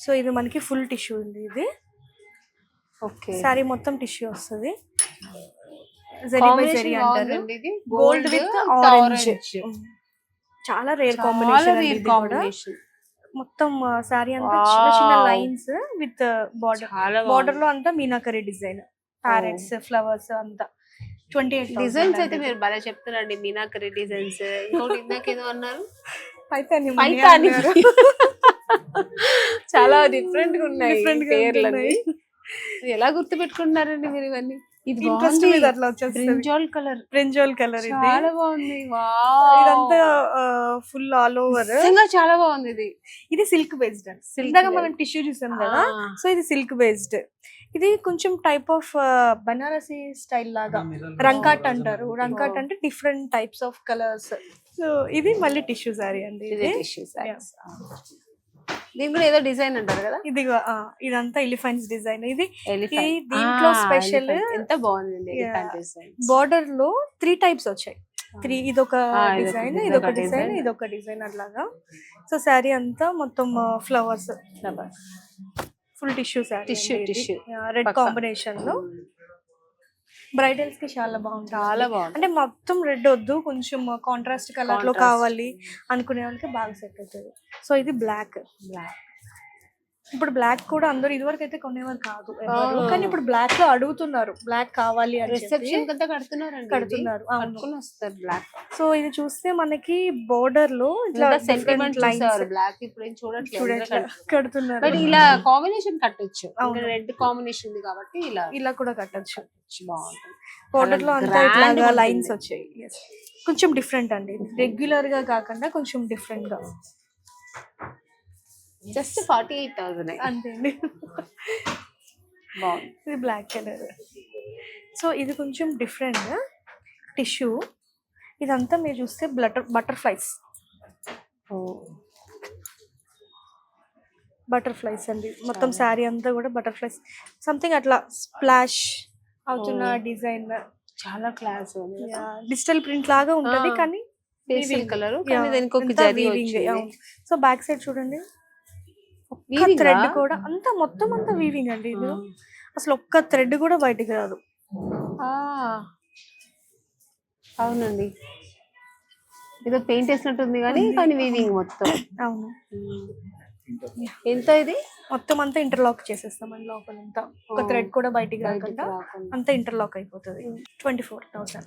So ఇది మనకి full tissue ఉంది. ఇది ఓకే, సారీ మొత్తం టిష్యూ వస్తుంది. జరీ బై జరీ అంటారు. గోల్డ్ విత్ ఆరెంజ్, చాలా రేర్ కాంబినేషన్. మొత్తం సారీ అంతా చిన్న చిన్న లైన్స్ విత్ బార్డర్. బార్డర్ లో అంతా మీనాకరీ డిజైన్, ప్యారెట్స్, ఫ్లవర్స్ అంతా. 28 డిజైన్స్ అయితే మీరు బాగా చెప్తున్నారండి. మీనాకరీ డిజైన్స్. ఇంకోటి ఇందాకేదో అన్నారు, పైతాని. చాలా డిఫరెంట్ గా ఉన్నాయి పేర్లన్నీ. ఎలా గుర్తు పెట్టుకుంటున్నారండి మీరు ఇవన్నీ? ఇది ఇంట్రెస్ట్ మీద అట్లా వచ్చేస్తుంది. బ్రింజాల్ కలర్ ఇది చాలా బాగుంది. ఇదంతా ఫుల్ ఆల్ ఓవర్ చాలా బాగుంది. ఇది సిల్క్ బేస్డ్. ఇందాక మనం టిష్యూ చూసాం కదా, సో ఇది సిల్క్ బేస్డ్. ఇది కొంచెం టైప్ ఆఫ్ బనారసి స్టైల్ లాగా. రంకాట్ అంటారు. రంకాట్ అంటే different types of colours. So ఇది మళ్ళీ టిష్యూ సారీ అండి. దీని కూడా ఏదో డిజైన్ అంటారు కదా. ఇది ఇదంతా ఎలిఫెంట్స్ డిజైన్. ఇది దీంట్లో స్పెషల్. ఎంత బాగుంది. బార్డర్ లో 3 టైప్స్ వచ్చాయి. ఇదొక డిజైన్, ఇదొక డిజైన్, ఇదొక డిజైన్ అట్లాగా. సో శారీ అంతా మొత్తం flowers, full tissue sari. Tissue red combination లో బ్రైడల్స్ కి చాలా బాగుంటుంది. అంటే మొత్తం రెడ్ వద్దు, కొంచెం కాంట్రాస్ట్ కలర్ లో కావాలి అనుకునే వాళ్ళకి బాగా సెట్ అవుతుంది. సో ఇది బ్లాక్. ఇప్పుడు బ్లాక్ కూడా అందరూ ఇదివరకు అయితే కొనేవారు కాదు, కానీ ఇప్పుడు బ్లాక్ లో అడుగుతున్నారు. బ్లాక్ కావాలి అని కడుతున్నారు. బ్లాక్. సో ఇది చూస్తే మనకి బోర్డర్ లో ఇట్లా సెంటిమెంట్ లైన్స్ బ్లాక్ ఇప్పుడు చూడట్లేదు, కడుతున్నారు. ఇలా కాంబినేషన్ కట్టొచ్చు. రెడ్ కాంబినేషన్ ఉంది కాబట్టి ఇలా కూడా కట్టొచ్చు. బాగుంటుంది. బోర్డర్ లో అంతా ఇట్లాగా లైన్స్ వచ్చాయి. కొంచెం డిఫరెంట్ అండి, రెగ్యులర్ గా కాకుండా కొంచెం డిఫరెంట్ గా. జస్ట్ 48,000 అంతే అండి. బాగుంది. ఇది బ్లాక్ కలర్. సో ఇది కొంచెం డిఫరెంట్ టిష్యూ. ఇదంతా మీరు చూస్తే బటర్ఫ్లైస్ అండి. మొత్తం శారీ అంతా కూడా బటర్ఫ్లైస్ సంథింగ్ అట్లా స్ప్లాష్ అవుతున్న డిజైన్. చాలా క్లాస్. డిజిటల్ ప్రింట్ లాగా ఉంటది, కానీ కలర్. సో బ్యాక్ సైడ్ చూడండి, థ్రెడ్ కూడా అంతా మొత్తం అంతా వీవింగ్ అండి. ఇది అసలు ఒక్క థ్రెడ్ కూడా బయటికి రాదు. అవునండి, ఏదో పెయింట్ వేసినట్టుంది కానీ వీవింగ్ మొత్తం. అవును. ఎంత ఇది? మొత్తం అంతా ఇంటర్లాక్ చేసేస్తామండి. లోపల అంతా ఒక థ్రెడ్ కూడా బయటికి రాకుండా అంతా ఇంటర్లాక్ అయిపోతుంది. 24,000.